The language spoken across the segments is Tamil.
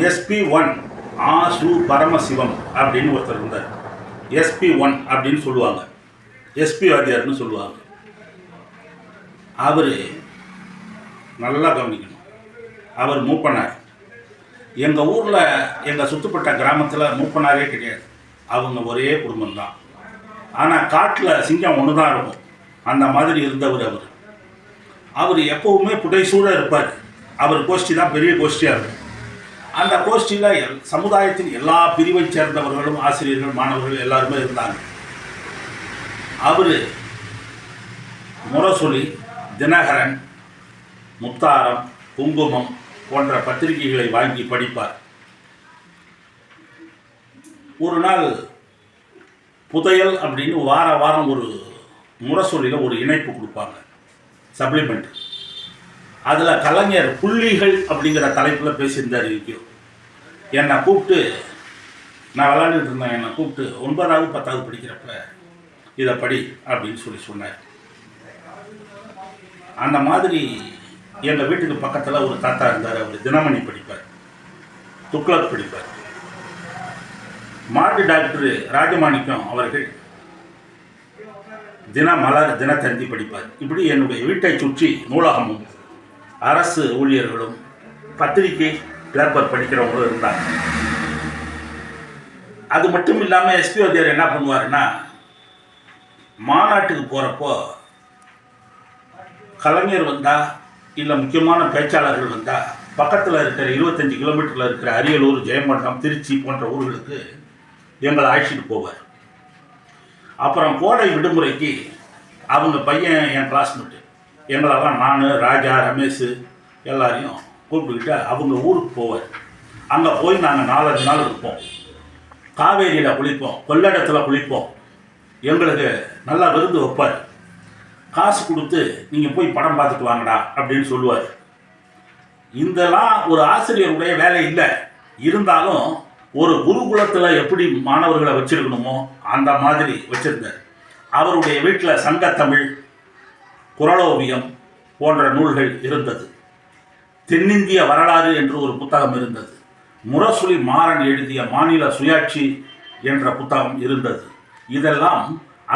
SP1 ஆசு பரமசிவம் அப்படின்னு ஒருத்தர் இருந்தார். SP1 அப்படின்னு சொல்லுவாங்க, SP வாத்தியார்னு சொல்லுவாங்க. அவர் நல்லா கவனிக்கணும், அவர் மூப்பனார். எங்கள் ஊரில் எங்கள் சுற்றுப்பட்ட கிராமத்தில் மூப்பனாரே கிடையாது, அவங்க ஒரே குடும்பம்தான். ஆனால் காட்டில் சிங்கம் ஒன்று தான் இருக்கும், அந்த மாதிரி இருந்தவர் அவர். அவர் எப்போவுமே புடைசூழ இருப்பார். அவர் கோஷ்டி தான் பெரிய கோஷ்டியாக இருக்கும். அந்த கோஷ்டியில் சமுதாயத்தின் எல்லா பிரிவை சேர்ந்தவர்களும், ஆசிரியர்கள், மாணவர்கள் எல்லாருமே இருந்தாங்க. அவர் முரசொலி, தினகரன், முத்தாரம், குங்குமம் போன்ற பத்திரிகைகளை வாங்கி படிப்பார். ஒரு நாள் புதையல் அப்படின்னு வார வாரம் ஒரு முரசொலியில் ஒரு இணைப்பு கொடுப்பாங்க, சப்ளிமெண்ட். அதில் கலைஞர் புள்ளிகள் அப்படிங்கிற தலைப்பில் பேசியிருந்தார். இருக்கோ என்னை கூப்பிட்டு, நான் விளாண்டுட்டு இருந்தேன், என்னை கூப்பிட்டு 9வது 10வது படிக்கிறப்ப இதை படி அப்படின்னு சொன்னார். அந்த மாதிரி எங்கள் வீட்டுக்கு பக்கத்தில் ஒரு தாத்தா இருந்தார். அவர் தினமணி படிப்பார், துக்ளக் படிப்பார். மாட்டு டாக்டர் ராஜமாணிக்கம் அவர்கள் தினமலர், தினத்தந்தி படிப்பார். இப்படி என்னுடைய வீட்டை சுற்றி நூலகமும் அரசு ஊழியர்களும் பத்திரிகை பேப்பர் படிக்கிறவங்களும் இருந்தாங்க. அது மட்டும் இல்லாமல் SP வாத்தியார் என்ன பண்ணுவாருன்னா, மாநாட்டுக்கு போகிறப்போ கலைஞர் வந்தால் இல்லை முக்கியமான பேச்சாளர்கள் வந்தால் பக்கத்தில் இருக்கிற 25 கிலோமீட்டரில் இருக்கிற அரியலூர், ஜெயங்கொண்டம், திருச்சி போன்ற ஊர்களுக்கு எங்களை அழைச்சிட்டு போவார். அப்புறம் கோடை விடுமுறைக்கு அவங்க பையன், என் கிளாஸ்மேட்டு, எங்களெல்லாம் நான், ராஜா, ரமேஷ் எல்லாரையும் கூப்பிட்டுக்கிட்டு அவங்க ஊருக்கு போவார். அங்கே போய் நாங்கள் 4-5 நாள் இருப்போம். காவேரியில் குளிப்போம், கொள்ளிடத்தில் குளிப்போம். எங்களுக்கு நல்லா விருந்து வைப்பார். காசு கொடுத்து நீங்கள் போய் படம் பார்த்துட்டு வாங்கடா அப்படின்னு சொல்லுவார். இதெல்லாம் ஒரு ஆசிரியருடைய வேலை இல்லை. இருந்தாலும் ஒரு குருகுலத்தில் எப்படி மாணவர்களை வச்சிருக்கணுமோ அந்த மாதிரி வச்சிருந்தார். அவருடைய வீட்டில் சங்கத்தமிழ், குறளோவியம் போன்ற நூல்கள் இருந்தது. தென்னிந்திய வரலாறு என்று ஒரு புத்தகம் இருந்தது. முரசொலி மாறன் எழுதிய மாநில சுயாட்சி என்ற புத்தகம் இருந்தது. இதெல்லாம்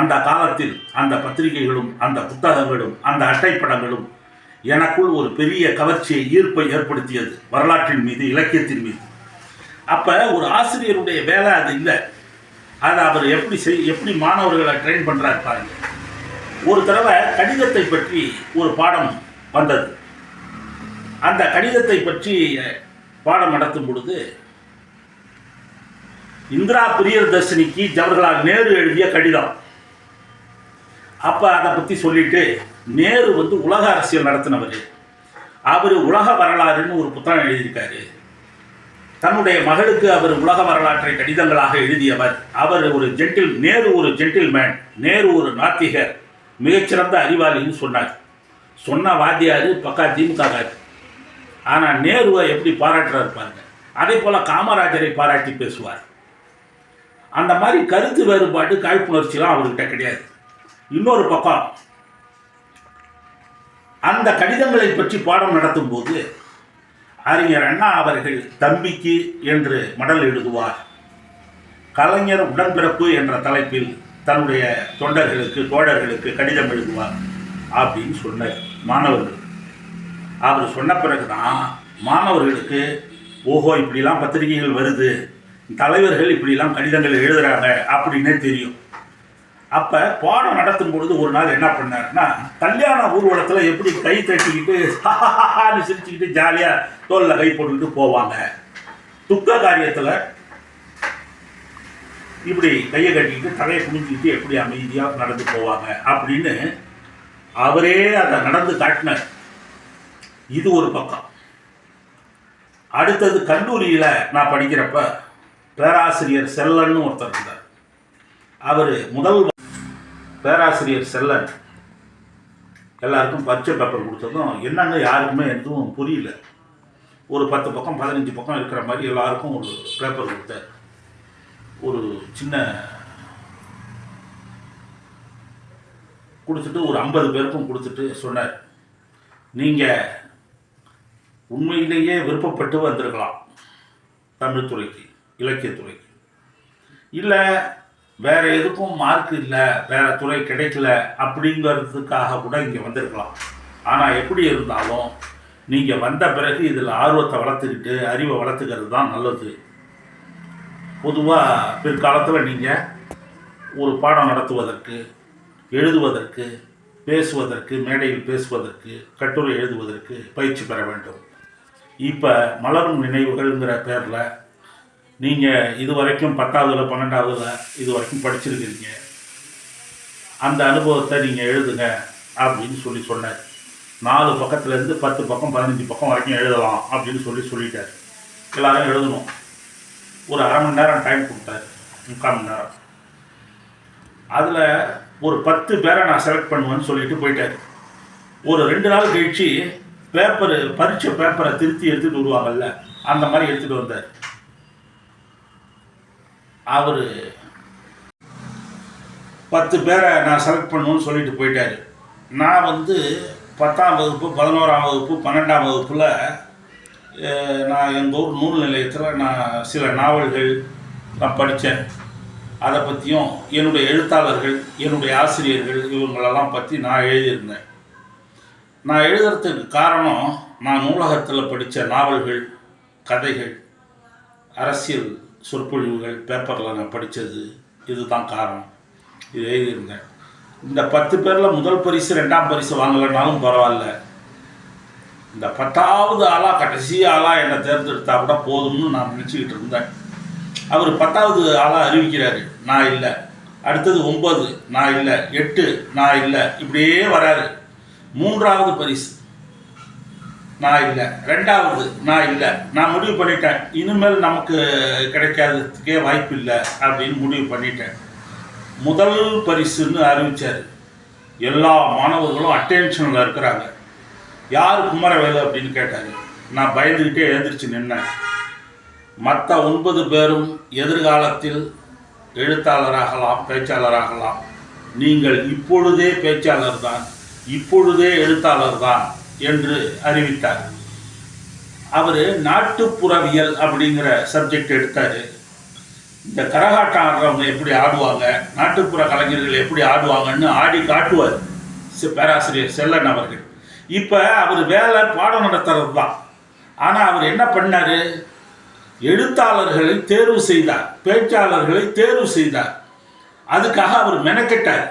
அந்த காலத்தில் அந்த பத்திரிகைகளும், அந்த புத்தகங்களும், அந்த அட்டைப்படங்களும் எனக்குள் ஒரு பெரிய கவர்ச்சியை, ஈர்ப்பை ஏற்படுத்தியது வரலாற்றின் மீது, இலக்கியத்தின் மீது. அப்போ ஒரு ஆசிரியருடைய வேலை அது இல்லை. அதை அவர் எப்படி மாணவர்களை ட்ரெயின் பண்ணுறாரு பாருங்க. ஒரு தடவை கடிதத்தை பற்றி ஒரு பாடம் வந்தது. அந்த கடிதத்தை பற்றி பாடம் நடத்தும் பொழுது இந்திரா பிரியதர்ஷினிக்கு ஜவஹர்லால் நேரு எழுதிய கடிதம். அப்போ அதை பற்றி சொல்லிட்டு, நேரு உலக அரசியல் நடத்தினவர், அவர் உலக வரலாறுன்னு ஒரு புத்தகம் எழுதியிருக்காரு. தன்னுடைய மகளுக்கு அவர் உலக வரலாற்றை கடிதங்களாக எழுதியவர். அவர் நேரு ஒரு ஜென்டில்மேன், நேரு ஒரு நாத்திகர், மிகச்சிறந்த அறிவாளின்னு சொன்னார். சொன்ன வாத்தியார் பக்கா திமுககார். ஆனால் நேருவை எப்படி பாராட்டுறாரு பாருங்க. அதே போல் காமராஜரை பாராட்டி பேசுவார். அந்த மாதிரி கருத்து வேறுபாடு, காழ்ப்புணர்ச்சிலாம் அவர்கிட்ட கிடையாது. இன்னொரு பக்கம் அந்த கடிதங்களை பற்றி பாடம் நடத்தும் போது அறிஞர் அண்ணா அவர்கள் தம்பிக்கு என்று மடல் எழுதுவார். கலைஞர் உடன்பிறப்பு என்ற தலைப்பில் தன்னுடைய தொண்டர்களுக்கு, தோழர்களுக்கு கடிதம் எழுதுவார் அப்படின்னு சொன்னார் மாணவர்கள். அவர் சொன்ன பிறகுதான் மாணவர்களுக்கு, ஓஹோ இப்படிலாம் பத்திரிகைகள் வருது, தலைவர்கள் இப்படிலாம் கடிதங்கள் எழுதுகிறாங்க அப்படின்னே தெரியும். அப்போ பாடம் நடத்தும் பொழுது ஒரு நாள் என்ன பண்ணாருன்னா, கல்யாண ஊர்வலத்தில் எப்படி கை தட்டிக்கிட்டு சிரிச்சுக்கிட்டு ஜாலியாக தோளில் கை போட்டுக்கிட்டு போவாங்க, துக்க காரியத்தில் இப்படி கையை கட்டிக்கிட்டு தலையை குனிஞ்சிக்கிட்டு எப்படி அமைதியாக நடந்து போவாங்க அப்படின்னு அவரே அதை நடந்து காட்டினார். இது ஒரு பக்கம். அடுத்தது கல்லூரியில் நான் படிக்கிறப்ப பேராசிரியர் செல்லன்னு ஒருத்தர் இருந்தார். அவர் பேராசிரியர் செல்லன் எல்லாருக்கும் பரீட்சை பேப்பர் கொடுத்ததும் என்னன்னு யாருக்குமே எதுவும் புரியல. ஒரு 10 பக்கம் 15 பக்கம் இருக்கிற மாதிரி எல்லாருக்கும் ஒரு பேப்பர் கொடுத்தார். ஒரு சின்ன கொடுத்துட்டு ஒரு 50 பேருக்கும் கொடுத்துட்டு சொன்னார், நீங்கள் உண்மையிலேயே விருப்பப்பட்டு வந்திருக்கலாம், தமிழ் துறைக்கு, இலக்கியத்துறைக்கு. இல்லை வேறு எதுக்கும் மார்க் இல்லை, வேறு துறை கிடைக்கல அப்படிங்கிறதுக்காக கூட இங்கே வந்திருக்கலாம். ஆனால் எப்படி இருந்தாலும் நீங்கள் வந்த பிறகு இதில் ஆர்வத்தை வளர்த்துக்கிட்டு அறிவை வளர்த்துக்கிறது தான் நல்லது. பொதுவாக பிற்காலத்தில் நீங்கள் ஒரு பாடம் நடத்துவதற்கு, எழுதுவதற்கு, பேசுவதற்கு, மேடையில் பேசுவதற்கு, கட்டுரை எழுதுவதற்கு பயிற்சி பெற வேண்டும். இப்போ மலரும் நினைவுகள்ங்கிற பேரில் நீங்கள் இது வரைக்கும் 10ஆவதுல 12ஆவதுல இது வரைக்கும் படிச்சிருக்கிறீங்க, அந்த அனுபவத்தை நீங்கள் எழுதுங்க அப்படின்னு சொன்னார். 4 பக்கத்துலேருந்து 10 பக்கம் 15 பக்கம் வரைக்கும் எழுதலாம் அப்படின்னு சொல்லிட்டார். எல்லோரும் எழுதணும். ஒரு அரை மணி நேரம் டைம் கொடுத்தாரு, 3/4 மணி நேரம். அதில் ஒரு 10 பேரை நான் செலக்ட் பண்ணுவேன்னு சொல்லிட்டு போயிட்டார். ஒரு 2 நாள் கழிச்சு பரீட்சை பேப்பரை திருத்தி எடுத்துகிட்டு வருவாங்கல்ல, அந்த மாதிரி எடுத்துகிட்டு வந்தார். அவர் 10 பேரை நான் செலக்ட் பண்ணுவேன்னு சொல்லிட்டு போயிட்டார். நான் 10ஆம் வகுப்பு, 11ஆம் வகுப்பு, 12ஆம் வகுப்பில் நான் எங்கள் ஊர் நூல் நிலையத்தில் நான் சில நாவல்கள் நான் படித்தேன். அதை பற்றியும் என்னுடைய எழுத்தாளர்கள், என்னுடைய ஆசிரியர்கள் இவங்களெல்லாம் பற்றி நான் எழுதியிருந்தேன். நான் எழுதுறதுக்கு காரணம், நான் நூலகத்தில் படித்த நாவல்கள், கதைகள், அரசியல் சொற்பொழிவுகள், பேப்பரில் நான் படித்தது, இதுதான் காரணம். இது எழுதியிருந்தேன். இந்த 10 பேரில் முதல் பரிசு 2ஆம் பரிசு வாங்கலைன்னாலும் பரவாயில்ல, இந்த 10ஆவது ஆளாக கடைசி ஆளாக என்னை தேர்ந்தெடுத்தா கூட போதும்னு நான் நினச்சிக்கிட்டு இருந்தேன். அவர் 10ஆவது ஆளாக அறிவிக்கிறாரு, நான் இல்லை. அடுத்தது 9, நான் இல்லை. 8, நான் இல்லை. இப்படியே வராரு. 3ஆவது பரிசு, நான் இல்லை. 2ஆவது, நான் இல்லை. நான் முடிவு பண்ணிட்டேன், இனிமேல் நமக்கு கிடைக்காததுக்கே வாய்ப்பு இல்லை அப்படின்னு முடிவு பண்ணிட்டேன். முதல் பரிசுன்னு அறிவித்தார். எல்லா மாணவர்களும் அட்டென்ஷனில் இருக்கிறாங்க. யார் குமரவேலு அப்படின்னு கேட்டார். நான் பயந்துக்கிட்டே எழுந்திரிச்சு நின்னேன். மற்ற 9 பேரும் எதிர்காலத்தில் எழுத்தாளராகலாம், பேச்சாளராகலாம். நீங்கள் இப்பொழுதே பேச்சாளர் தான், இப்பொழுதே எழுத்தாளர் தான் என்று அறிவித்தார். அவர் நாட்டுப்புறவியல் அப்படிங்கிற சப்ஜெக்ட் எடுத்தார். இந்த கரகாட்டம் ஆடுறவங்க எப்படி ஆடுவாங்க, நாட்டுப்புற கலைஞர்கள் எப்படி ஆடுவாங்கன்னு ஆடி காட்டுவார் பேராசிரியர் செல்லன் அவர்கள். இப்போ அவர் வேலை பாடம் நடத்துறது தான். ஆனால் அவர் என்ன பண்ணார், எழுத்தாளர்களை தேர்வு செய்தார், பேச்சாளர்களை தேர்வு செய்தார். அதுக்காக அவர் மெனக்கெட்டார்.